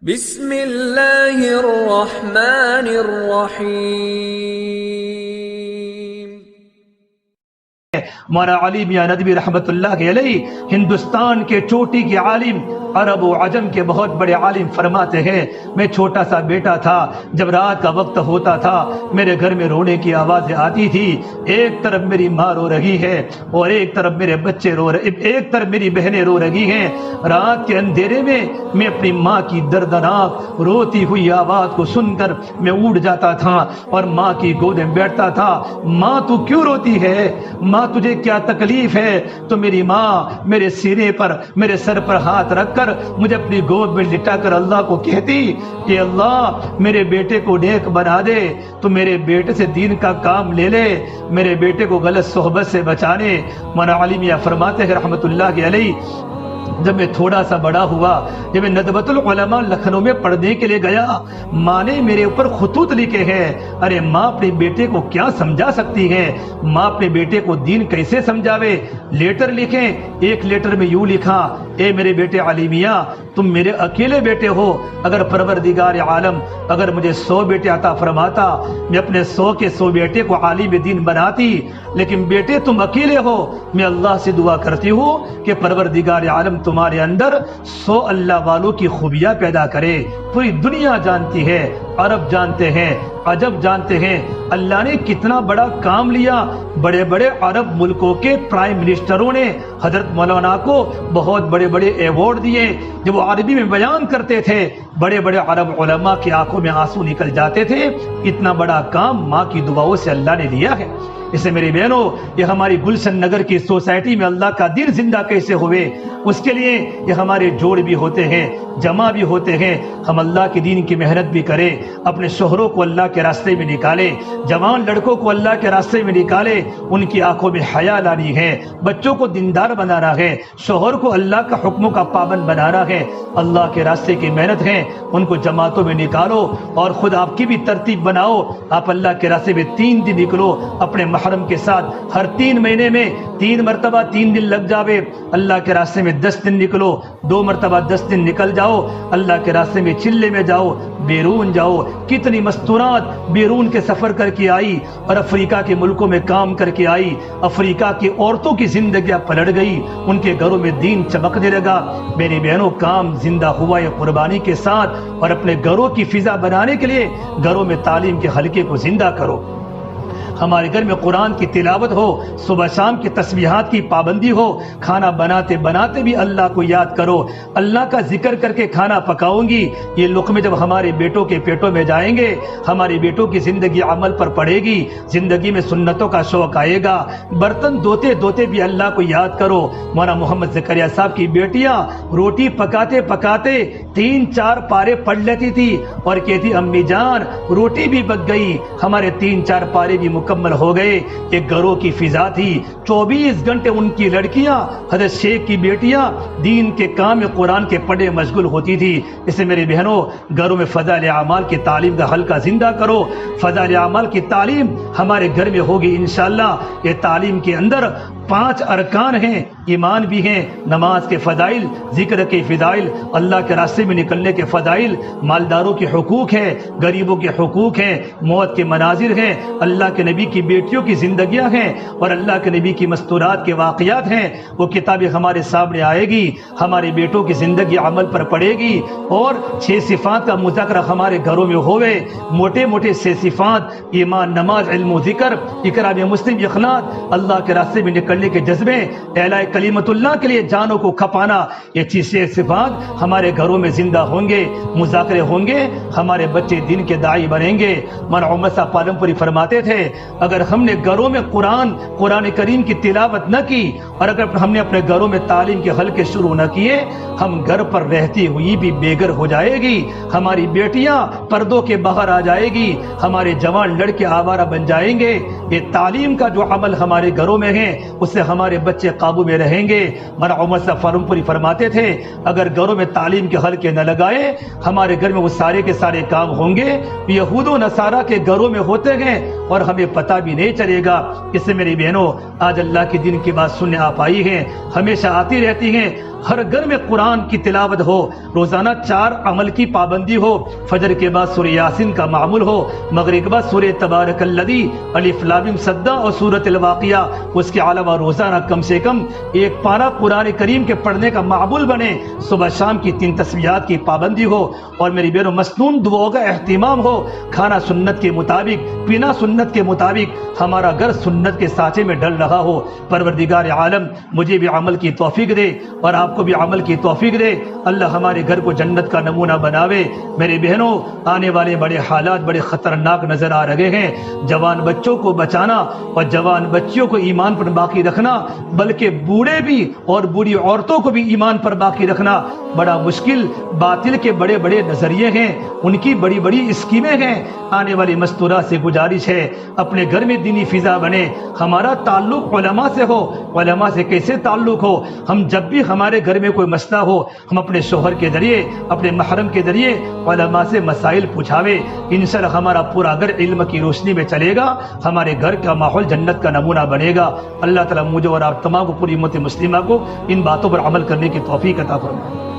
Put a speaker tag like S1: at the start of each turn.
S1: بسم اللہ الرحمن الرحیم۔
S2: مولانا علی میاں ندوی رحمت اللہ علیہ ہندوستان کے چوٹی کے عالم، عرب و عجم کے بہت بڑے عالم، فرماتے ہیں میں چھوٹا سا بیٹا تھا، جب رات کا وقت ہوتا تھا میرے گھر میں رونے کی آوازیں آتی تھی، ایک طرف میری ماں رو رہی ہے اور ایک طرف میرے بچے رو رہے، ایک طرف میری بہنیں رو رہی ہیں۔ رات کے اندھیرے میں میں اپنی ماں کی دردناک روتی ہوئی آواز کو سن کر میں اٹھ جاتا تھا اور ماں کی گود میں بیٹھتا تھا۔ ماں تو کیوں روتی ہے؟ ماں تجھے کیا تکلیف ہے؟ تو میری ماں میرے سینے پر، میرے سر پر ہاتھ رکھ کر مجھے اپنی گود میں لٹا کر اللہ کو کہتی کہ اللہ میرے بیٹے کو نیک بنا دے، تو میرے بیٹے سے دین کا کام لے لے، میرے بیٹے کو غلط صحبت سے بچانے۔ مولانا علی میاں فرماتے ہیں رحمت اللہ علیہ، جب میں تھوڑا سا بڑا ہوا، جب میں ندوۃ العلماء لکھنؤ میں پڑھنے کے لیے گیا، ماں نے میرے اوپر خطوط لکھے ہیں۔ ارے ماں اپنے بیٹے کو کیا سمجھا سکتی ہے؟ ماں اپنے بیٹے کو دین کیسے سمجھاوے؟ لیٹر لکھیں، ایک لیٹر میں یوں لکھا، اے میرے بیٹے علی میاں، تم میرے اکیلے بیٹے ہو، اگر پروردگار عالم اگر مجھے 100 بیٹے عطا فرماتا، میں اپنے 100 کے 100 بیٹے کو عالم دین بناتی، لیکن بیٹے تم اکیلے ہو۔ میں اللہ سے دعا کرتی ہوں کہ پروردگار عالم تمہارے اندر 100 اللہ والوں کی خوبیاں پیدا کرے۔ پوری دنیا جانتی ہے، عرب جانتے ہیں، عجب جانتے ہیں، اللہ نے کتنا بڑا کام لیا۔ بڑے بڑے عرب ملکوں کے پرائم منسٹروں نے حضرت مولانا کو بہت بڑے بڑے ایوارڈ دیے۔ جب وہ عربی میں بیان کرتے تھے، بڑے بڑے عرب علماء کی آنکھوں میں آنسو نکل جاتے تھے۔ اتنا بڑا کام ماں کی دعاؤں سے اللہ نے لیا ہے۔ اسے میری بہنوں، یہ ہماری گلشن نگر کی سوسائٹی میں اللہ کا دین زندہ کیسے ہوئے، اس کے لیے یہ ہمارے جوڑ بھی ہوتے ہیں، جمع بھی ہوتے ہیں۔ ہم اللہ کے دین کی محنت بھی کریں، اپنے شوہروں کو اللہ کے راستے میں نکالیں، جوان لڑکوں کو اللہ کے راستے میں نکالیں، ان کی آنکھوں میں حیا لانی ہے، بچوں کو دیندار بنانا ہے، شوہر کو اللہ کا حکموں کا پابند بنانا ہے۔ اللہ کے راستے کی محنت ہے، ان کو جماعتوں میں نکالو، اور خود آپ کی بھی ترتیب بناؤ۔ آپ اللہ کے راستے میں 3 دن نکلو اپنے محرم کے ساتھ، ہر 3 مہینے میں 3 مرتبہ 3 دن لگ جاوے۔ اللہ کے راستے میں 10 دن نکلو، 2 مرتبہ 10 دن نکل جاؤ۔ اللہ کے راستے میں چلے میں جاؤ، بیرون جاؤ۔ کتنی مستورات بیرون کے سفر کر کے آئی اور افریقہ کے ملکوں میں کام کر کے آئی۔ افریقہ کی عورتوں کی زندگیاں پلٹ گئی، ان کے گھروں میں دین چمکنے لگا۔ میری بہنوں، کام زندہ ہوا ہے قربانی کے ساتھ، اور اپنے گھروں کی فضا بنانے کے لیے گھروں میں تعلیم کے حلقے کو زندہ کرو۔ ہمارے گھر میں قرآن کی تلاوت ہو، صبح شام کی تسبیحات کی پابندی ہو، کھانا بناتے بناتے بھی اللہ کو یاد کرو۔ اللہ کا ذکر کر کے کھانا پکاؤں گی، یہ لقمے جب ہمارے بیٹوں کے پیٹوں میں جائیں گے، ہماری بیٹوں کی زندگی عمل پر پڑے گی، زندگی میں سنتوں کا شوق آئے گا۔ برتن دھوتے دھوتے بھی اللہ کو یاد کرو۔ مولانا محمد زکریا صاحب کی بیٹیاں روٹی پکاتے پکاتے 3-4 پارے پڑھ لیتی تھی اور کہتی امی جان روٹی بھی پک گئی، ہمارے 3-4 پارے بھی مکمل ہو گئے۔ ایک گھروں کی فضا تھی، 24 گھنٹے ان کی لڑکیاں، حضرت شیخ کی بیٹیاں دین کے کام میں قرآن کے پڑھے مشغول ہوتی تھی۔ اسے میرے بہنوں، گھروں میں فضائل اعمال کی تعلیم کا حلقہ زندہ کرو۔ فضائل اعمال کی تعلیم ہمارے گھر میں ہوگی انشاءاللہ۔ یہ تعلیم کے اندر 5 ارکان ہیں، ایمان بھی ہیں، نماز کے فضائل، ذکر کے فضائل، اللہ کے راستے میں نکلنے کے فضائل، مالداروں کے حقوق ہیں، غریبوں کے حقوق ہیں، موت کے مناظر ہیں، اللہ کے نبی کی بیٹیوں کی زندگیاں ہیں، اور اللہ کے نبی کی مستورات کے واقعات ہیں۔ وہ کتابیں ہمارے سامنے آئے گی، ہمارے بیٹوں کی زندگی عمل پر پڑے گی، اور 6 صفات کا مذاکرہ ہمارے گھروں میں ہوئے۔ موٹے موٹے 6 صفات، ایمان، نماز، علم و ذکر، اقرار مسلم، اخلاص، اللہ کے راستے میں نکلنے کے جذبے، اعلاء کلمت اللہ کے لیے جانوں کو کھپانا، یہ 6 صفات ہمارے گھروں میں زندہ ہوں گے، مذاکرے ہوں گے، ہمارے بچے دین کے داعی بنیں گے۔ مولانا عمر صاحب پالم پوری فرماتے تھے، اگر ہم نے گھروں میں قرآن کریم کی تلاوت نہ کی، اور اگر ہم نے اپنے گھروں میں تعلیم کے حلقے شروع نہ کیے، ہم گھر پر رہتی ہوئی بھی بے گھر ہو جائے گی، ہماری بیٹیاں پردوں کے باہر آ جائے گی، ہمارے جوان لڑکے آوارہ بن جائیں گے۔ یہ تعلیم کا جو عمل ہمارے گھروں میں ہے، اس سے ہمارے بچے قابو میں رہیں گے۔ مولانا عمر صاحب فاروق پوری فرماتے تھے، اگر گھروں میں تعلیم کے حلقے نہ لگائے، ہمارے گھر میں وہ سارے کے سارے کام ہوں گے یہود و نصارہ کے گھروں میں ہوتے ہیں، اور ہمیں پتہ بھی نہیں چلے گا۔ اس سے میری بہنوں، آج اللہ کے دین کی بات سننے آپ آئی ہیں، ہمیشہ آتی رہتی ہیں۔ ہر گھر میں قرآن کی تلاوت ہو، روزانہ 4 عمل کی پابندی ہو، فجر کے بعد سورہ یاسین کا معمول ہو، مغرب کے بعد سورہ تبارک الذی، الف لام میم سجدہ اور سورۃ الواقعہ، اس کے علاوہ روزانہ کم سے کم 1 پارہ قرآن کریم کے پڑھنے کا معمول بنے، صبح شام کی 3 تسبیحات کی پابندی ہو، اور میری بہنوں مسنون دعاؤں کا اہتمام ہو، کھانا سنت کے مطابق، پینا سنت کے مطابق، ہمارا گھر سنت کے سانچے میں ڈل رہا ہو۔ پروردگار عالم مجھے بھی عمل کی توفیق دے اور آپ کو بھی عمل کی توفیق دے، اللہ ہمارے گھر کو جنت کا نمونہ بناوے۔ میرے بہنوں، آنے والے بڑے حالات بڑے خطرناک نظر آ رہے ہیں، جوان بچوں کو بچانا اور جوان بچیوں کو ایمان پر باقی رکھنا، بلکہ بوڑھے بھی اور بوڑھی عورتوں کو بھی ایمان پر باقی رکھنا بڑا مشکل، باطل کے بڑے بڑے نظریے ہیں، ان کی بڑی بڑی اسکیمیں ہیں۔ آنے والی مستورات سے گزارش ہے اپنے گھر میں دینی فضا بنے، ہمارا تعلق علماء سے ہو۔ علماء سے کیسے تعلق ہو؟ ہم جب بھی ہمارے گھر میں کوئی مسئلہ ہو، ہم اپنے شوہر کے ذریعے، اپنے محرم کے ذریعے علماء سے مسائل پوچھاوے، انشاءاللہ ہمارا پورا گھر علم کی روشنی میں چلے گا، ہمارے گھر کا ماحول جنت کا نمونہ بنے گا۔ اللہ تعالیٰ مجھے اور آپ تمام کو، پوری امت مسلمہ کو ان باتوں پر عمل کرنے کی توفیق عطا فرمائے۔